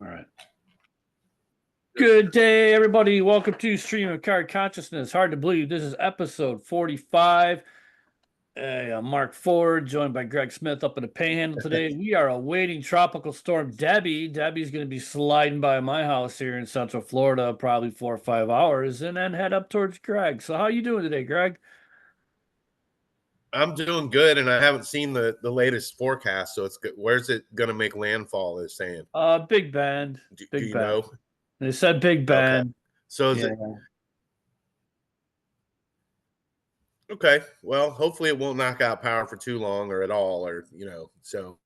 All right. Good day, everybody. Welcome to Stream of Card Consciousness. Hard to believe this is episode 45. I'm Mark Ford, joined by Greg Smith up in the Panhandle today. We are awaiting Tropical Storm Debby. Debbie's going to be sliding by my house here in Central Florida, probably 4 or 5 hours, and then head up towards Greg. So how you doing today, Greg? I'm doing good, and I haven't seen the latest forecast, so it's good. Where's it going to make landfall? They're saying. Big Bend. Do you know? They said Big Bend. Okay. So is it? Okay. Well, hopefully it won't knock out power for too long or at all, or so.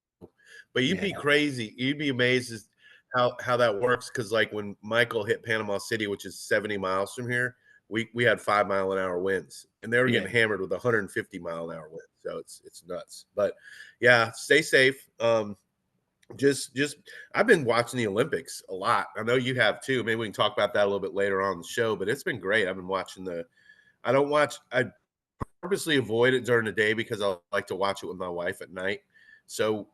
But you'd be crazy. You'd be amazed as how that works, because like when Michael hit Panama City, which is 70 miles from here, we had 5 mile an hour winds, and they were getting hammered with 150 mile an hour wind. So it's nuts. But yeah, stay safe. Just I've been watching the Olympics a lot. I know you have too. Maybe we can talk about that a little bit later on in the show, but it's been great. I've been watching I purposely avoid it during the day because I like to watch it with my wife at night. So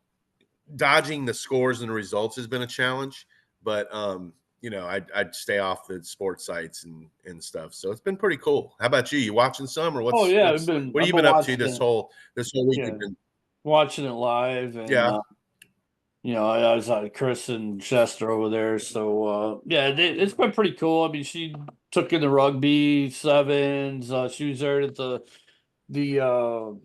dodging the scores and the results has been a challenge, but I'd stay off the sports sites and stuff. So it's been pretty cool. How about you? You watching some, or what have you been up to this whole week? Yeah, watching it live, and I was at Chris and Chester over there. So it's been pretty cool. I mean, she took in the rugby sevens. She was there at the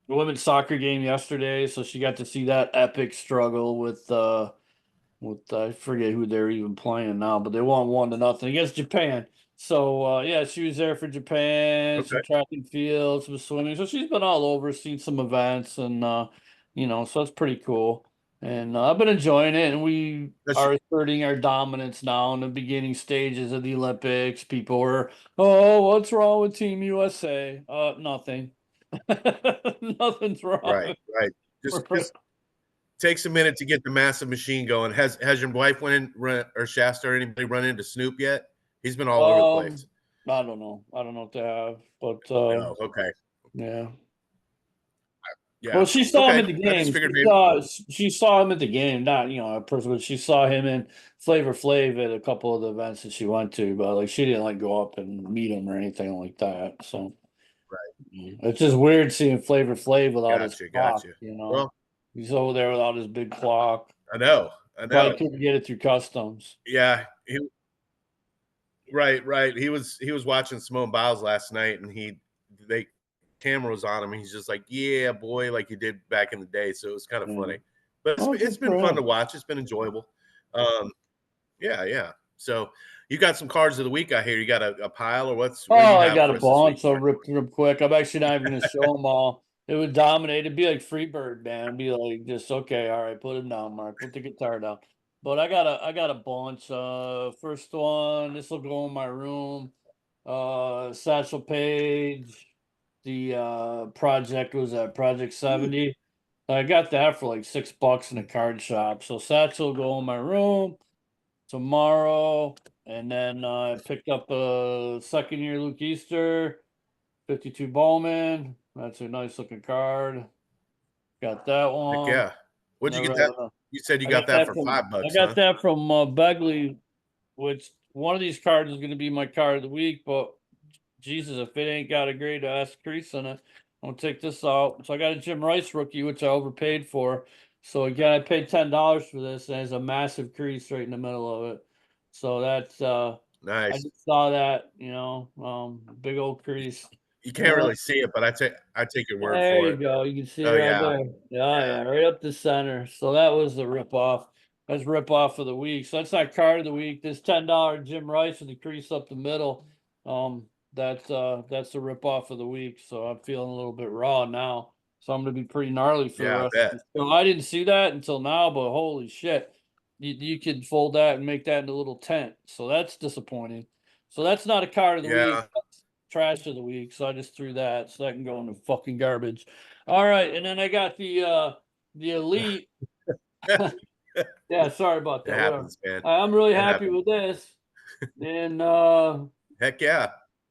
women's soccer game yesterday, so she got to see that epic struggle with I forget who they're even playing now, but they won 1-0 against Japan. So she was there for Japan, some track and field, some swimming. So she's been all over, seen some events, and so it's pretty cool. And I've been enjoying it, and we are asserting our dominance now in the beginning stages of the Olympics. People were, oh, what's wrong with Team USA? Nothing. Nothing's wrong. Right. Just takes a minute to get the massive machine going. Has your wife or Shasta or anybody run into Snoop yet? He's been all over the place. I don't know if they have, but okay. Yeah. Yeah. Well, she saw him at the game. She saw him at the game, not personally. She saw him in Flavor Flav at a couple of the events that she went to, but like she didn't go up and meet him or anything like that. So, it's just weird seeing Flavor Flav without his clock. Well, he's over there without his big clock. I know. Probably couldn't get it through customs. Yeah. Right. He was watching Simone Biles last night, and camera was on him, and he's just like, yeah, boy, like he did back in the day. So it was kind of funny, but it's been fun to watch. It's been enjoyable. Yeah. So you got some cards of the week, I hear. You got a pile, or what's? I got a bunch. So rip through them quick. I'm actually not even going to show them all. It would dominate. It'd be like Freebird, man. It'd be like, just okay, all right, put it down, Mark. Put the guitar down. But I got a bunch. First one, this will go in my room. Satchel Paige. The project was at Project 70. I got that for like $6 in a card shop. So Satchel will go in my room tomorrow. And then I picked up a second-year Luke Easter, 52 Bowman. That's a nice looking card. Got that one. Heck yeah. What'd you get that? You said you got that for $5. I got that from Begley, which one of these cards is going to be my card of the week. But Jesus, if it ain't got a great ass crease in it, I'll take this out. So I got a Jim Rice rookie, which I overpaid for. So again, I paid $10 for this, and there's a massive crease right in the middle of it. So that's nice. I just saw that, big old crease. You can't really see it, but I take your word for it. There you go. You can see it right there. Yeah, right up the center. So that was the ripoff. That's ripoff of the week. So that's not card of the week. This $10 Jim Rice with the crease up the middle. That's the ripoff of the week. So I'm feeling a little bit raw now. So I'm gonna be pretty gnarly for the rest of the show. I didn't see that until now, but holy shit. You could fold that and make that into a little tent. So that's disappointing. So that's not a card of the week. That's trash of the week. So I just threw that. So that can go in the fucking garbage. All right. And then I got the Elite. Yeah, sorry about that. It happens, man. I'm really happy with this. And heck yeah.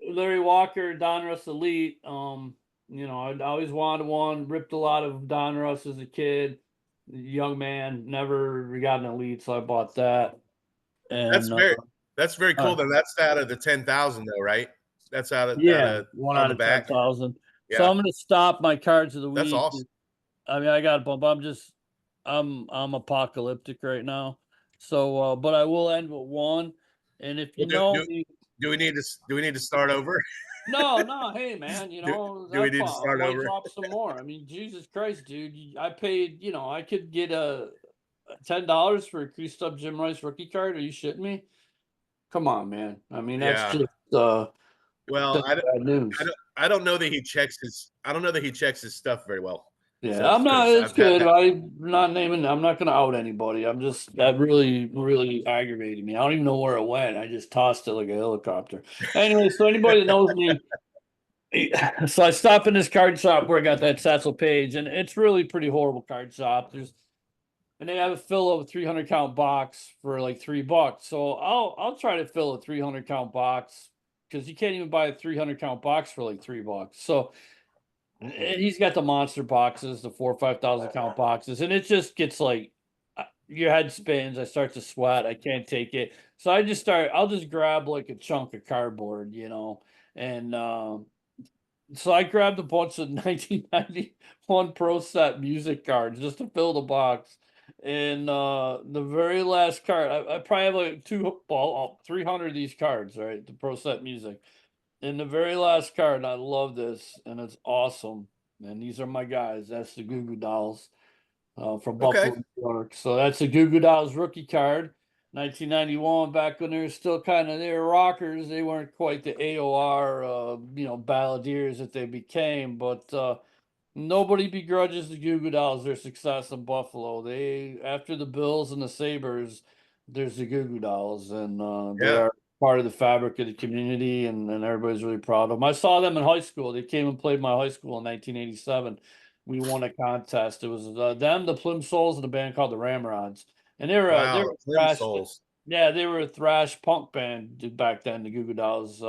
Larry Walker, Donruss Elite. I always wanted one, ripped a lot of Donruss as a kid. Young man, never got an Elite, so I bought that. And that's very cool. Then that's out of the 10,000 though, right? That's out of one on out the of back. 10,000. Yeah. So I'm going to stop my cards of the That's week. awesome. I mean, I got a bump. I'm apocalyptic right now. So, but I will end with one. And if you know me, do we need to start over? no, hey man, do we need to start I might over? drop some more. I mean, Jesus Christ, dude, I paid. I could get a $10 for a Creased up Jim Rice rookie card. Are you shitting me? Come on, man. I mean, that's just well, that's bad news. I don't know that he checks his stuff very well. Yeah, I'm not. It's good. I'm not naming. I'm not going to out anybody. That really, really aggravated me. I don't even know where it went. I just tossed it like a helicopter. Anyway, so anybody that knows me, so I stopped in this card shop where I got that Satchel Page, and it's really pretty horrible card shop. And they have a fill of a 300 count box for like $3. So I'll try to fill a 300 count box because you can't even buy a 300 count box for like $3. So. And he's got the monster boxes, the 4,000 or 5,000 count boxes, and it just gets like your head spins. I start to sweat. I can't take it. So I'll just grab like a chunk of cardboard, and so I grabbed a bunch of 1991 Pro Set music cards just to fill the box. And the very last card, I probably have like 300 of these cards, right? The Pro Set music. In the very last card, and I love this, and it's awesome. And these are my guys. That's the Goo Goo Dolls from Buffalo, New York. So that's the Goo Goo Dolls rookie card, 1991. Back when they were still they were rockers. They weren't quite the AOR, balladeers that they became. But nobody begrudges the Goo Goo Dolls their success in Buffalo. After the Bills and the Sabres, there's the Goo Goo Dolls, and they are part of the fabric of the community, and everybody's really proud of them. I saw them in high school. They came and played my high school in 1987. We won a contest. It was them, the Plimsolls, and a band called the Ramrods, and they were thrash. Yeah, they were a thrash punk band back then. The Goo Goo Dolls.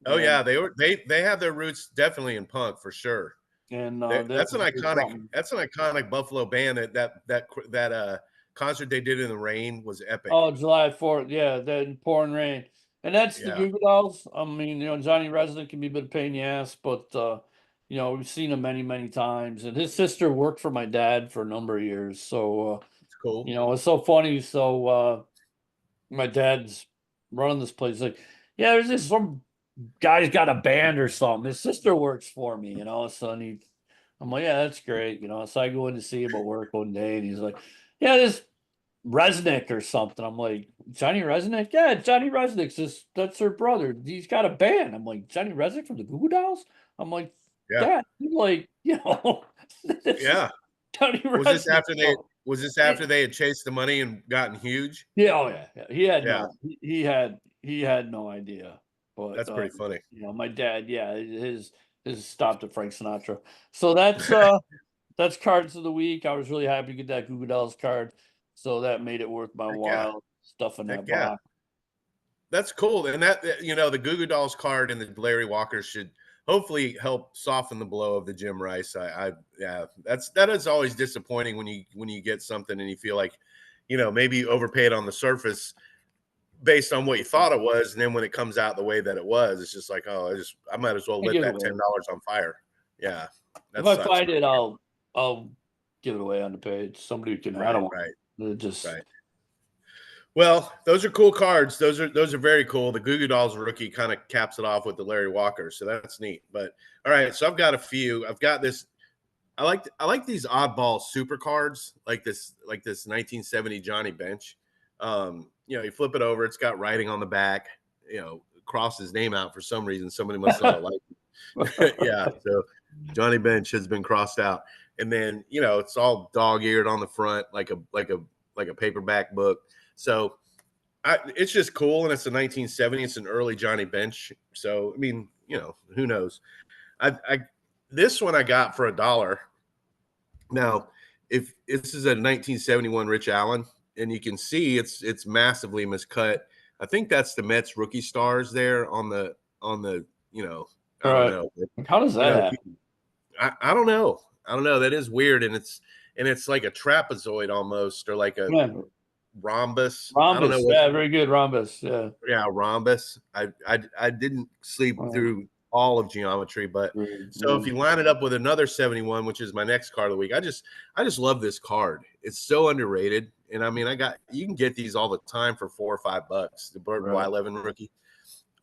They have their roots definitely in punk for sure. And that's an iconic Buffalo band. That concert they did in the rain was epic. Oh, July 4th, yeah, the pouring rain, and that's the Goo Goo Dolls. I mean, Johnny Resident can be a bit of pain in the ass, but we've seen him many, many times. And his sister worked for my dad for a number of years, so it's cool. It's so funny. So my dad's running this place. Like, yeah, there's this some guy's got a band or something. His sister works for me, So I'm like, yeah, that's great, So I go in to see him at work one day, and he's like, yeah, this Resnick or something. I'm like, Johnny Resnick? Yeah, Johnny Resnick's that's her brother. He's got a band. I'm like, Johnny Resnick from the Goo Goo Dolls? I'm like, yeah. He's like, yeah. Johnny Resnick. Was this after they had chased the money and gotten huge? Yeah, oh yeah. He had no idea. But that's pretty funny. My dad, his stopped at Frank Sinatra. So that's that's cards of the week. I was really happy to get that Goo Goo Dolls card. So that made it worth my while stuffing that box. That's cool. And that, the Goo Goo Dolls card and the Larry Walker should hopefully help soften the blow of the Jim Rice. That is always disappointing when you get something and you feel like, maybe you overpaid on the surface based on what you thought it was. And then when it comes out the way that it was, it's just like, oh, I might as well lit that $10 on fire. Yeah. If I find it, I'll give it away on the page. Somebody can, I don't want right. Just right. Well, those are cool cards. Those are very cool. The Goo Goo Dolls rookie kind of caps it off with the Larry Walker, so that's neat. But all right, so I've got a few. I've got this. I like these oddball super cards, like this 1970 Johnny Bench. You flip it over, it's got writing on the back. Cross his name out for some reason. Somebody must not have liked it. Yeah, so Johnny Bench has been crossed out. And then, it's all dog-eared on the front, like a paperback book. So it's just cool. And it's a 1970. It's an early Johnny Bench. So, I mean, who knows? This one I got for $1. Now, if this is a 1971 Rich Allen, and you can see it's massively miscut. I think that's the Mets rookie stars there on the I don't know. How does that happen? I don't know. That is weird, and it's like a trapezoid almost, or like a Rhombus. I don't know Rhombus, what. yeah, very good rhombus, yeah. Yeah, rhombus. I didn't sleep through all of geometry, but so if you line it up with another 71, which is my next card of the week, I just love this card. It's so underrated, and I mean, you can get these all the time for $4 or $5. The Burton Y11 rookie,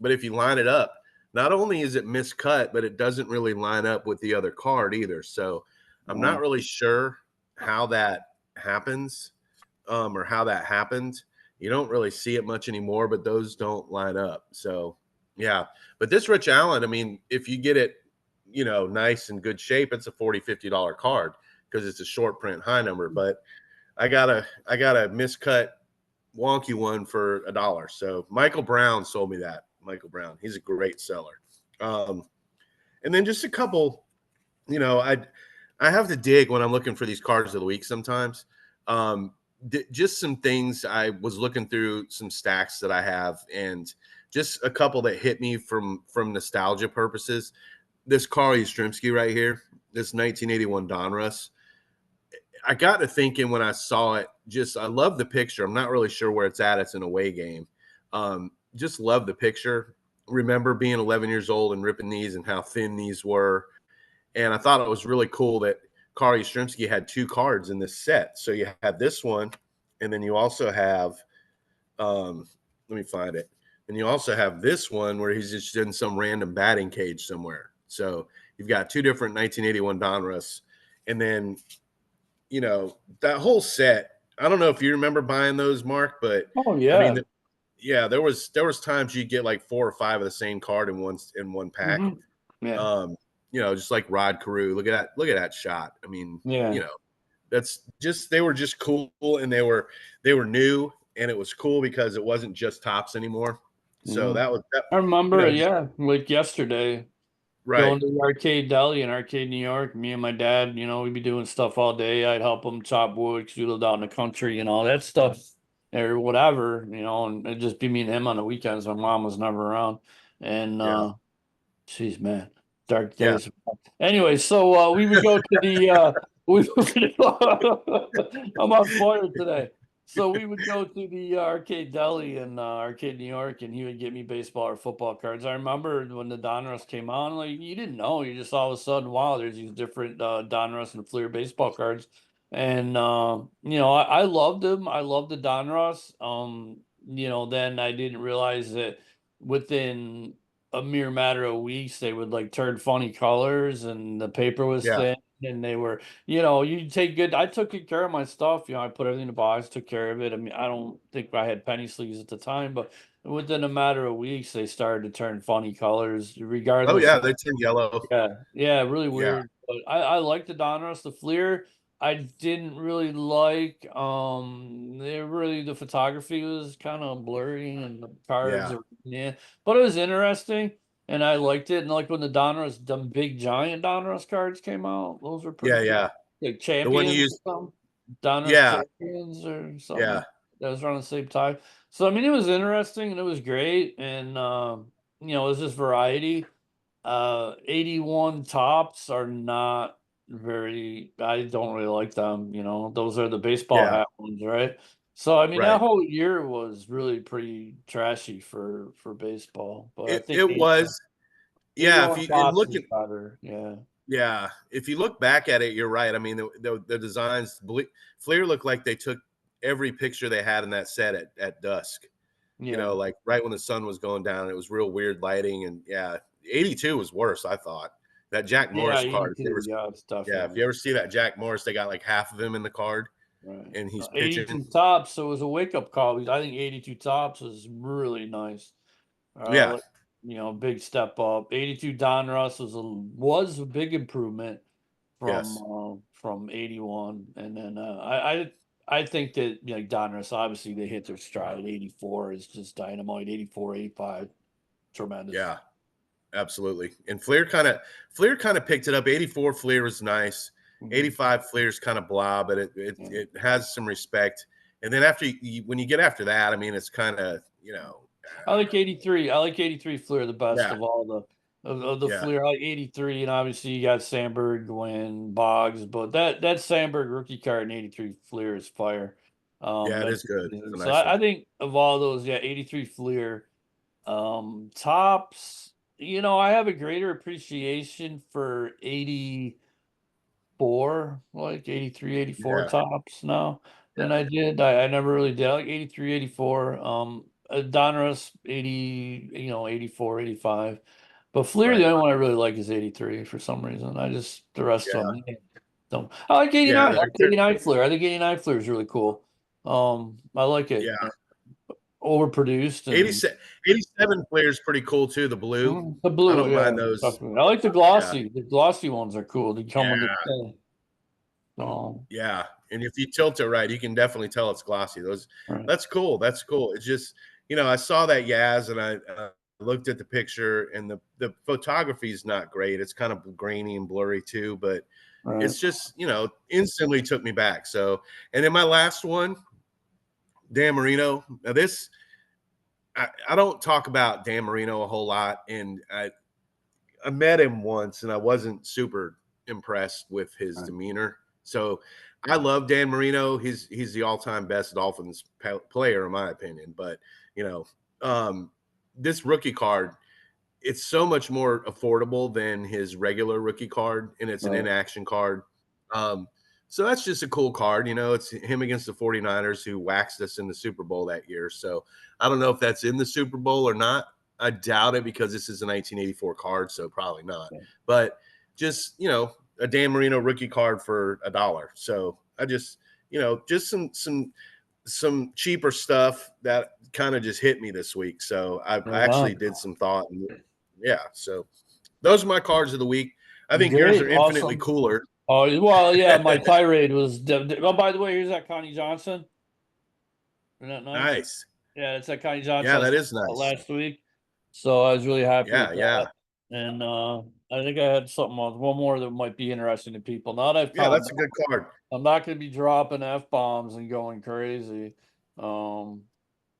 but if you line it up, not only is it miscut, but it doesn't really line up with the other card either. So I'm not really sure how that happens, or how that happened. You don't really see it much anymore, but those don't line up. So yeah, but this Rich Allen, I mean, if you get it, nice and good shape, it's a $40, $50 card because it's a short print high number. But I got a miscut wonky one for $1. So Michael Brown sold me that. Michael Brown, he's a great seller. And then just a couple, I have to dig when I'm looking for these cards of the week sometimes. Just some things I was looking through, some stacks that I have, and just a couple that hit me from nostalgia purposes. This Carl Yastrzemski right here, this 1981 Donruss. I got to thinking when I saw it, I love the picture. I'm not really sure where it's at. It's an away game. Just love the picture. Remember being 11 years old and ripping these and how thin these were. And I thought it was really cool that Carl Yastrzemski had 2 cards in this set. So you have this one, and then you also have, let me find it. And you also have this one where he's just in some random batting cage somewhere. So you've got 2 different 1981 Donruss. And then, that whole set, I don't know if you remember buying those, Mark, but yeah. I mean, yeah, there was times you get like 4 or 5 of the same card in one pack. Yeah. Just like Rod Carew. Look at that shot. I mean, Yeah. that's just, they were just cool, and they were new, and it was cool because it wasn't just tops anymore. So that was that. I remember, like yesterday, going Right. to the Arcade Deli in Arcade, New York. Me and my dad, we'd be doing stuff all day. I'd help him chop wood because we lived out in the country and all that stuff, or whatever, and it'd just be me and him on the weekends. My mom was never around, and geez, man, dark Yeah. days. Anyway, so we would go to the I'm on fire today. So we would go to the Arcade Deli in Arcade, New York, and he would get me baseball or football cards. I remember when the Donruss came on, like you didn't know, you just all of a sudden, wow, there's these different Donruss and Fleer baseball cards, and I loved them. I loved the Donruss. Then I didn't realize that within a mere matter of weeks they would like turn funny colors and the paper was Yeah. thin and they were, I took good care of my stuff. I put everything in the box, took care of it. I mean, I don't think I had penny sleeves at the time, but within a matter of weeks, they started to turn funny colors, Oh regardless yeah, of, they turned yellow. yeah, really Yeah. weird. But I like the Donruss, the Fleer. I didn't really like, the photography was kind of blurry and the cards Yeah. are, but it was interesting. And I liked it. And like when the big giant Donruss cards came out, those were pretty Yeah. cool. Yeah. Like The one you champions used. or something. Donruss Yeah. champions or something Yeah. like that was around the same time. So I mean it was interesting and it was great. And it was just variety. 81 tops are not I don't really like them, those are the baseball Yeah. hat ones, right? So I mean that Right. whole year was really pretty trashy for baseball, but I think It was. Yeah. If 81 you and tops is looking. better, yeah. Yeah, if you look back at it, you're right. I mean, the designs, Fleer looked like they took every picture they had in that set at dusk. Yeah. Like right when the sun was going down. It was real weird lighting, and 82 was worse. I thought that Jack Yeah, Morris card. 82, yeah, it's If definitely you ever see that Jack Morris, they got like half of him in the card, right. and he's pitching. 82 tops, so it was a wake-up call because I think 82 tops was really nice. Yeah, Like, big step up. 82 Donruss was a big improvement yes, from 81, and then I think that like Donruss obviously they hit their stride. 84 is just dynamite. 84, 85, tremendous. yeah, absolutely. And Fleer kind of picked it up. 84 Fleer was nice. 85 Fleer's kind of blah, but it has some respect. And then when you get after that, I mean, it's kind of I like 83. I like 83 Fleer the best yeah, of all of the yeah, Fleer. I like 83, and obviously you got Sandberg, Gwynn, Boggs, but that Sandberg rookie card in 83 Fleer is fire. Yeah, it That's is good. It's a so nice one. I think of all those, yeah, 83 Fleer. Tops, I have a greater appreciation for 84, like 83, 84 Yeah, tops now than yeah, I did. I never really did. I like 83, 84. Donruss 80, 84, 85. But Fleer, the right. only one I really like is 83 for some reason. The rest Yeah, of them don't. I like 89. yeah, I like 89 Fleer. I think 89 Fleer is really cool. I like it. yeah. Overproduced and 87, 87 Fleer is pretty cool too. The blue, the I blue, don't yeah. mind those. Definitely. I like the Yeah, glossy. The glossy ones are cool. They come with yeah, the yeah. And if you tilt it right, you can definitely tell it's glossy. Those, right, that's cool. That's cool. It's just, I saw that Yaz and I looked at the picture, and the photography is not great. It's kind of grainy and blurry too, but right. it's just, instantly took me back. So, and then my last one, Dan Marino. Now this, I don't talk about Dan Marino a whole lot, and I met him once, and I wasn't super impressed with his Right. demeanor. So I love Dan Marino. He's the all time best Dolphins player in my opinion. But you know, this rookie card, it's so much more affordable than his regular rookie card, and it's an Right. inaction card. Um, so that's just a cool card. It's him against the 49ers who waxed us in the Super Bowl that year. So I don't know if that's in the Super Bowl or not. I doubt it because this is a 1984 card, so probably not. Yeah. But just, a Dan Marino rookie card for $1. So I just, just some cheaper stuff that kind of just hit me this week. So I Right on. actually did some thought, and yeah, so those are my cards of the week. I think yours Great. are infinitely Awesome. cooler. Oh, well, yeah, my tirade was oh, by the way, here's that Connie Johnson. Isn't that nice? Nice. Yeah, it's that Connie Yeah, Johnson I that saw is nice. last week. So I was really happy Yeah, with that. yeah. And I think I had something else, one more that might be interesting to people. Now that I've Yeah, calmed that's a down, good card. I'm not going to be dropping F bombs and going crazy. Um,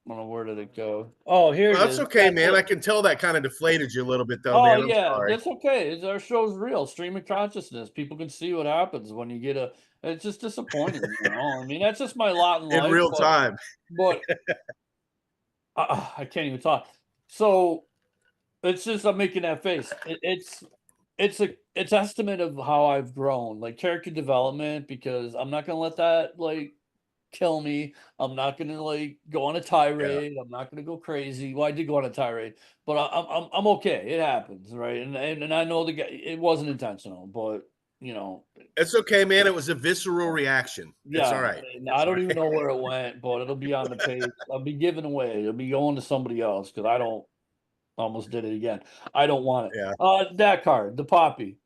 I don't know, where did it go? Oh, here Well, it that's is. okay, man. I can tell that kind of deflated you a little bit though, Oh man. I'm yeah, sorry. that's okay. Our show's real. Stream of consciousness. People can see what happens when you get a. It's just disappointing. I mean, that's just my lot in In life. real But time. but I can't even talk. So it's just I'm making that face. It's estimate of how I've grown, like character development, because I'm not gonna let that kill me. I'm not gonna go on a Yeah. tirade. I'm not gonna go crazy. Well, I did go on a tirade, but I'm okay. It happens, right? And I know the guy. It wasn't intentional, but you know, It's okay, man. It was a visceral reaction. It's all yeah. right. And I It's all don't even right. know where it went, but it'll be on the page. I'll be giving away. It'll be going to somebody else because I don't. Almost did it again. I don't want it. Yeah. That card, the poppy,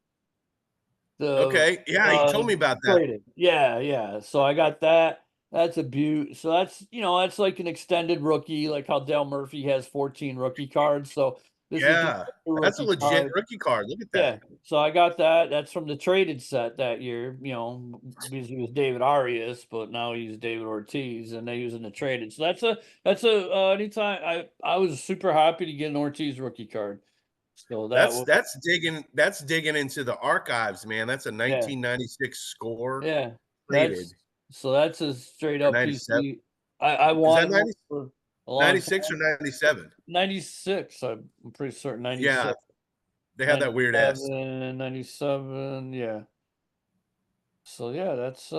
the Okay. Yeah, you told me about that. traded. Yeah, yeah. So I got that. That's a beaut. So that's like an extended rookie, like how Dale Murphy has 14 rookie cards. So this is just Yeah. a That's a rookie legit card. rookie card. Look at that. Yeah. So I got that. That's from the traded set that year, because he was David Arias, but now he's David Ortiz, and they using the traded. So that's a anytime I was super happy to get an Ortiz rookie card. So that That's was digging into the archives, man. That's a yeah. 1996 score Yeah, traded that's a straight or up 97. PC. I Is that wanted one 90, for a long 96 or time. 97? 96, I'm pretty certain Yeah, 96, they had that weird S. 97, 97, yeah. So yeah, That's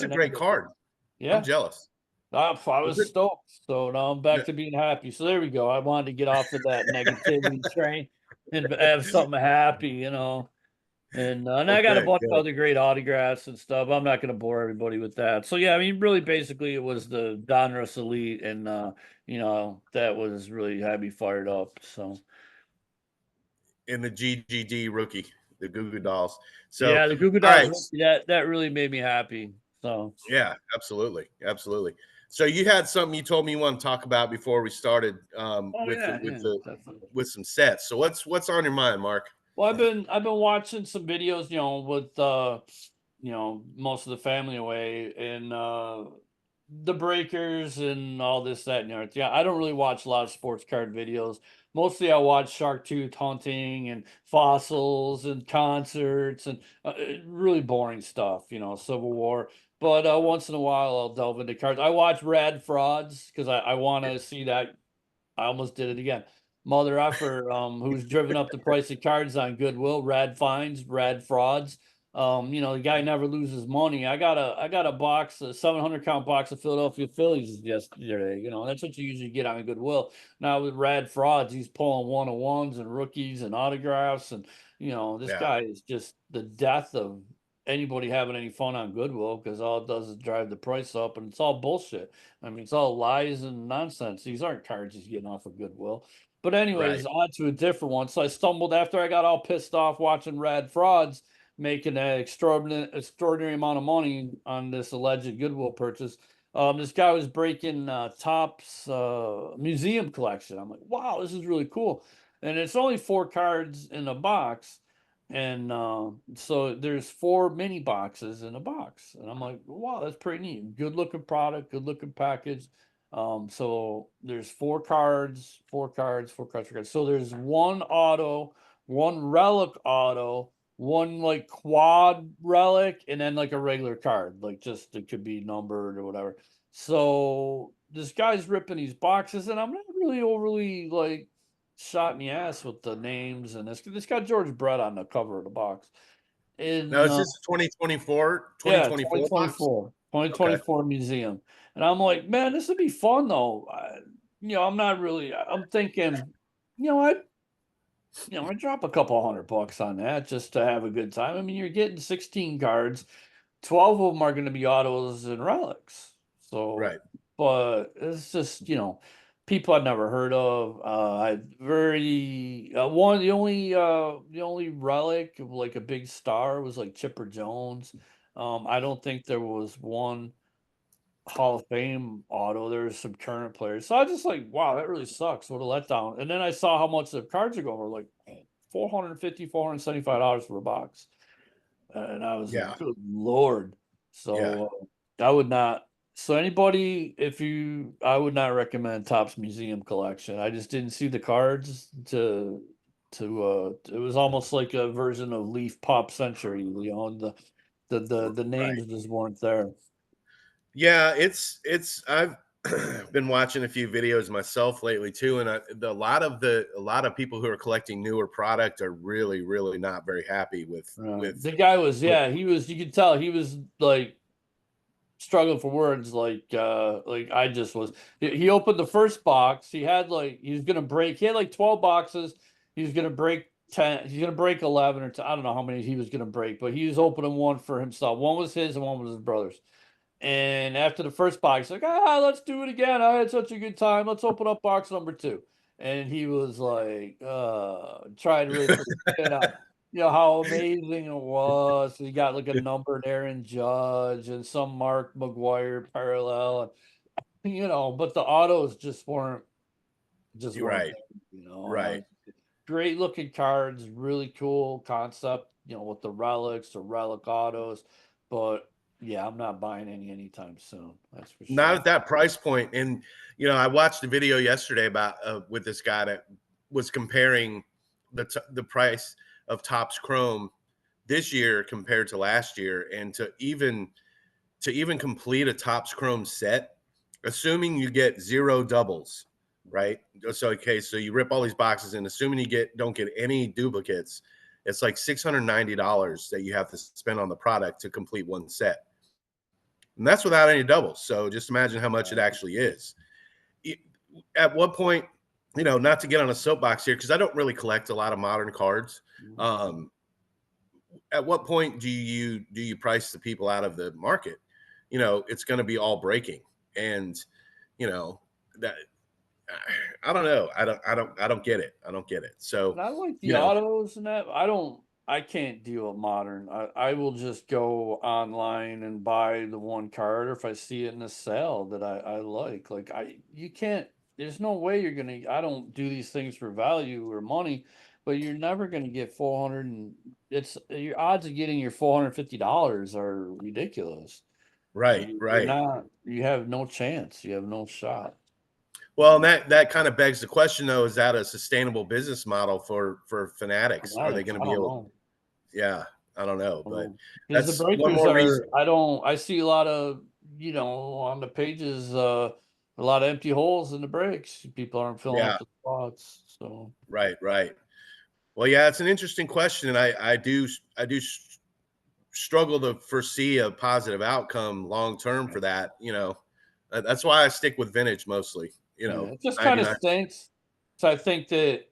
a great card. I'm yeah. jealous. I Was was it? stoked. So now I'm back to being happy. So there we go. I wanted to get off of that negativity train and have something happy. And I got a Okay, bunch of good. other great autographs and stuff. I'm not going to bore everybody with that. So yeah, I mean, really, basically, it was the Donruss Elite, and that was really had me fired up. So In the GGD rookie, the Goo Goo Dolls. So, yeah, the Goo Goo all Dolls right. rookie, that really made me happy. So Yeah, absolutely, absolutely. So you had something you told me you want to talk about before we started oh with the yeah, with yeah, the definitely. with some sets. So what's on your mind, Mark? Well, I've been watching some videos, with most of the family away, and the breakers and all this, that, and the other. Yeah, I don't really watch a lot of sports card videos. Mostly I watch shark tooth hunting and fossils and concerts and really boring stuff, Civil War. But once in a while, I'll delve into cards. I watch Rad Frauds because I want to see that. I almost did it again. Mother effer, who's driven up the price of cards on Goodwill. Rad Finds Rad Frauds. You know, the guy never loses money. I got a box, a 700 count box of Philadelphia Phillies yesterday. You know, that's what you usually get on Goodwill. Now with Rad Frauds, he's pulling 1-on-1s and rookies and autographs, and you know, this guy is just the death of anybody having any fun on Goodwill, because all it does is drive the price up, and it's all bullshit. I mean, it's all lies and nonsense. These aren't cards he's getting off of Goodwill. But anyways, on to a different one. So I stumbled after I got all pissed off watching Rad Frauds making an extraordinary amount of money on this alleged Goodwill purchase. This guy was breaking Topps museum collection. I'm like, wow, this is really cool. And it's only 4 cards in a box. And so there's 4 mini boxes in a box. And I'm like, wow, that's pretty neat. Good looking product, good looking package. So there's 4 cards, 4 cards, 4 cards, 4 cards. So there's 1 auto, 1 relic auto, 1 like quad relic, and then like a regular card, like just it could be numbered or whatever. So this guy's ripping these boxes, and I'm not really overly like shot in the ass with the names, and this got George Brett on the cover of the box. And Now, is this 2024? yeah, 2024 box? 2024 museum. And I'm like, man, this would be fun though. You know, I'm thinking, you know, I drop a couple $100 on that just to have a good time. I mean, you're getting 16 cards, 12 of them are going to be autos and relics. So, but it's just, you know, people I've never heard of. I very the only relic of like a big star was like Chipper Jones. I don't think there was one Hall of Fame auto. There's some current players. So I just like, wow, that really sucks. What a letdown. And then I saw how much the cards are going for, like $450, $475 for a box. And I was like, good Lord. So I would not. So anybody, I would not recommend Topps Museum Collection. I just didn't see the cards it was almost like a version of Leaf Pop Century, you know, the names just weren't there. Yeah, it's I've been watching a few videos myself lately too, and a lot of people who are collecting newer product are really not very happy with the guy was you could tell he was like struggling for words, like I just was. He opened the first box. He had like he had like 12 boxes. He was gonna break 10. He's gonna break 11 or 10. I don't know how many he was gonna break, but he was opening one for himself. One was his and one was his brother's. And after the first box, like, let's do it again. I had such a good time. Let's open up box number 2. And he was like, trying to really put his head out. You know, how amazing it was. So you got like a numbered Aaron Judge and some Mark McGuire parallel. And, you know, but the autos just weren't there, you know. Great looking cards, really cool concept, you know, with the relics or relic autos. But yeah, I'm not buying anytime soon. That's for sure. Not at that price point. And you know, I watched a video yesterday about with this guy that was comparing the price of Topps Chrome this year compared to last year, and to even complete a Topps Chrome set, assuming you get 0 doubles, right? So okay, so you rip all these boxes, and assuming you don't get any duplicates, it's like $690 that you have to spend on the product to complete one set. And that's without any doubles. So just imagine how much it actually is. At what point, you know, not to get on a soapbox here, because I don't really collect a lot of modern cards. At what point do you price the people out of the market? You know, it's going to be all breaking. And, you know, that I don't know. I don't get it. I don't get it. So and I like the autos and that. I can't deal with modern. I will just go online and buy the one card, or if I see it in a sale that I like. Like you can't. There's no way you're gonna. I don't do these things for value or money, but you're never gonna get 400. And it's your odds of getting your $450 are ridiculous. Right. You're not. You have no chance. You have no shot. Well, and that kind of begs the question, though: is that a sustainable business model for Fanatics? Are they going to be able? Yeah, I don't know, but because the that's one breakers more reason. I see a lot of, on the pages, a lot of empty holes in the brakes. People aren't filling Yeah, up the spots. So right, right. Well, yeah, it's an interesting question, and I do struggle to foresee a positive outcome long term for that. That's why I stick with vintage mostly. yeah, it just kind of 99. stinks. So I think that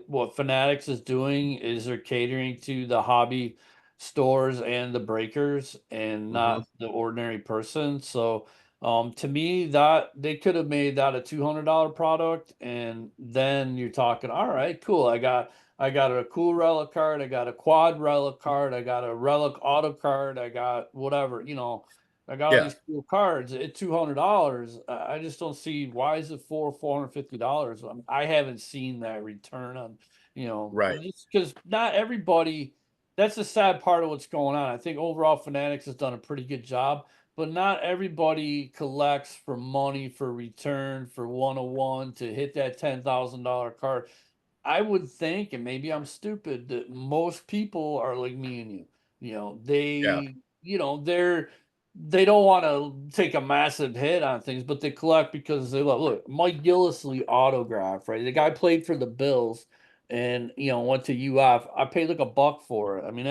what Fanatics is doing is they're catering to the hobby stores and the breakers and Hmm. not the ordinary person. So to me, that they could have made that a $200 product, and then you're talking, all right, cool. I got a cool relic card, I got a quad relic card, I got a relic auto card, I got whatever, I got all Yeah, these cool cards at $200. I just don't see why is it $450. I haven't seen that return on, right. just because not everybody. That's the sad part of what's going on. I think overall Fanatics has done a pretty good job, but not everybody collects for money for return for 101 to hit that $10,000 card. I would think, and maybe I'm stupid, that most people are like me and you. Yeah, They don't want to take a massive hit on things, but they collect because they love. Look, Mike Gillisley autograph, right? The guy played for the Bills, and went to UF. I paid like $1 for it. I mean,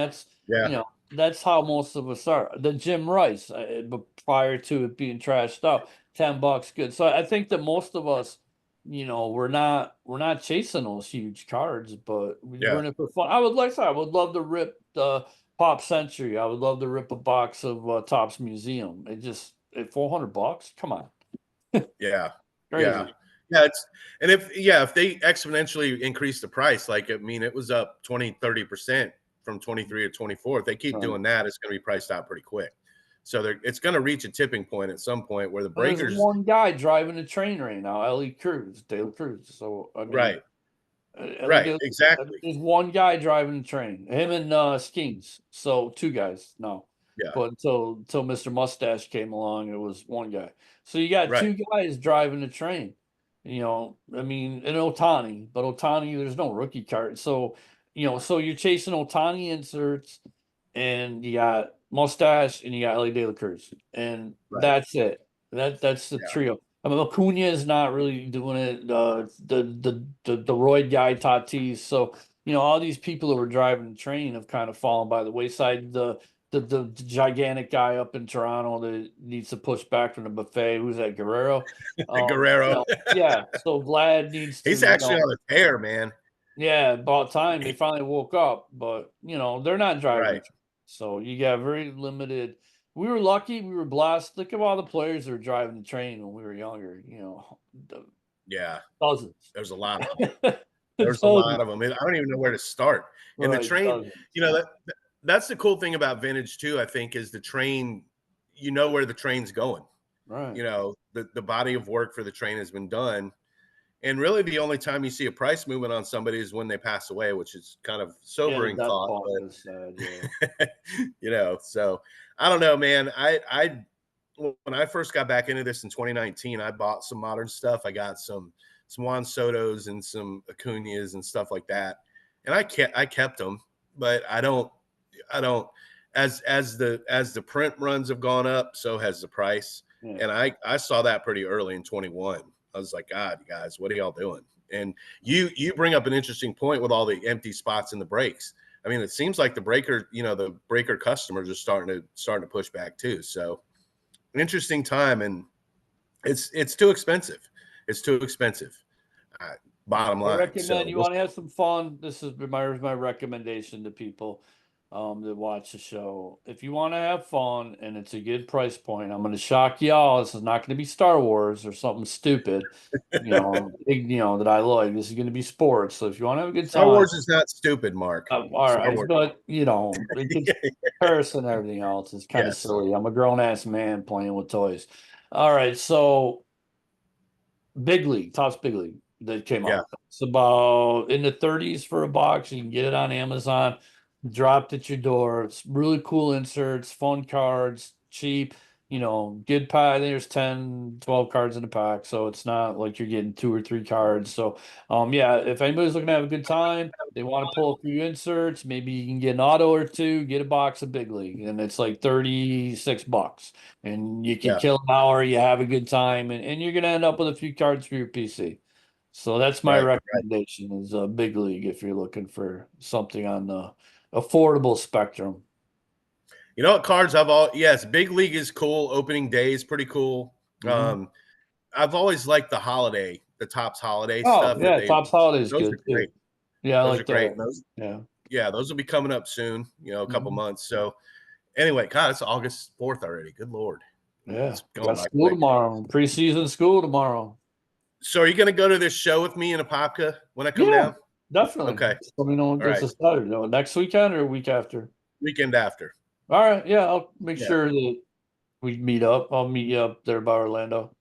yeah, that's how most of us are. The Jim Rice, but prior to it being trashed out, $10 good. So I think that most of us, we're not chasing those huge cards, but we're yeah, in it for fun. I would love to rip the Pop Century. I would love to rip a box of Topps Museum. It just at $400. Come on, yeah, yeah, crazy. yeah. If they exponentially increase the price, like, I mean, it was up 20-30% from 23 to 24. If they keep Right. doing that, it's going to be priced out pretty quick. So it's going to reach a tipping point at some point where the Well, there's breakers. one guy driving the train right now, Ellie Cruz, Dale Cruz. So I mean, Right, Ellie right, Dale. exactly. There's one guy driving the train. Him and Skeens. So two guys. No, Yeah, but until Mr. Mustache came along, it was one guy. So you got right. two guys driving the train. I mean, and Otani, but Otani, there's no rookie card. So so you're chasing Otani inserts, and you got Mustache, and you got Ellie De La Cruz, and Right. that's it. That's the Yeah. trio. I mean, Acuna is not really doing it. The Royd guy, Tatis. So all these people who were driving the train have kind of fallen by the wayside. The gigantic guy up in Toronto that needs to push back from the buffet. Who's that? Guerrero. Guerrero. Yeah. So Vlad needs to, He's actually on a tear, man. yeah, about time they finally woke up, but they're not driving Right. the train. So you got very limited. We were lucky, we were blessed. Look at all the players that were driving the train when we were younger, Yeah. dozens. There's a lot of them. There's a lot Dozens. of them. I don't even know where to start. And the Right, train, dozens. that's the cool thing about vintage too, I think, is the train, where the train's going. Right. The body of work for the train has been done. And really the only time you see a price movement on somebody is when they pass away, which is kind of Yeah, the sobering death thought. bump is sad, yeah. But so I don't know, man. I when I first got back into this in 2019, I bought some modern stuff. I got some Juan Soto's and some Acuñas and stuff like that. And I kept them, but I don't as the print runs have gone up, so has the price. Yeah. And I saw that pretty early in 21. I was like, God, guys, what are y'all doing? And you bring up an interesting point with all the empty spots in the brakes. I mean, it seems like the breaker customers are starting to push back too. So an interesting time, and it's too expensive. It's too expensive. Uh, Bottom I line. recommend So you want to have some fun. This is my recommendation to people that watch the show. If you want to have fun and it's a good price point, I'm going to shock y'all. This is not going to be Star Wars or something stupid, that I like. This is going to be sports. So if you want to have a good Star time, Wars is not stupid, Mark. all Star right. Wars. But in comparison to everything else, it's kind of Yes. silly. I'm a grown ass man playing with toys. All right, so Big League, Topps Big League that came Yeah. out. It's about in the 30s for a box. You can get it on Amazon, dropped at your door. It's really cool inserts, fun cards, cheap. good pack. I think there's 10, 12 cards in the pack, so it's not like you're getting 2 or 3 cards. So, yeah, if anybody's looking to have a good time, they want to pull a few inserts, maybe you can get an auto or two, get a box of Big League, and it's like $36, and you can kill an hour, you have a good time, and you're gonna end up with a few cards for your PC. So that's my recommendation is a Big League if you're looking for something on the affordable spectrum. You know what cards yes, Big League is cool. Opening day is pretty cool. I've always liked the Topps holiday stuff. Yeah, Topps holiday is those good are great. too. Yeah, Those I are like great. that. Those will be coming up soon, a couple months. So anyway, God, it's August 4th already. Good Lord. Yeah. It's going Got by school quick. tomorrow. Preseason school tomorrow. So are you going to go to this show with me in Apopka when I come down? Definitely. Okay. Let me know when it's a Saturday. No, next weekend or week after? Weekend after. All right. Yeah, I'll make sure that we meet up. I'll meet you up there by Orlando.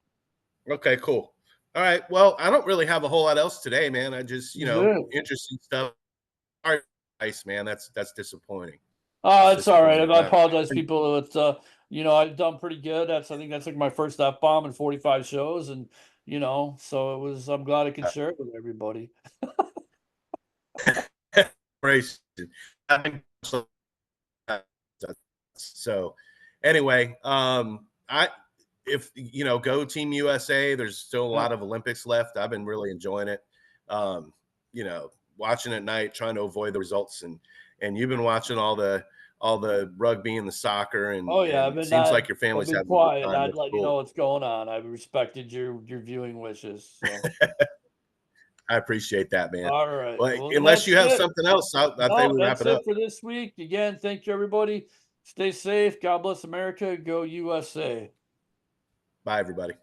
Okay, cool. All right. Well, I don't really have a whole lot else today, man. I just, interesting stuff. All right, nice, man. That's disappointing. Oh, it's all right. I apologize, people. It's I've done pretty good. I think that's like my first F-bomb in 45 shows, and so I'm glad I could share it with everybody. So anyway, go Team USA, there's still a lot of Olympics left. I've been really enjoying it. Watching at night, trying to avoid the results, and you've been watching all the rugby and the soccer, and it seems like your family's having quiet. I'd let you know what's going on. I've respected your viewing wishes. So. I appreciate that, man. All right. Well, unless you have something else, I think we wrap it up. That's it for this week. Again, thank you, everybody. Stay safe. God bless America. Go USA. Bye, everybody.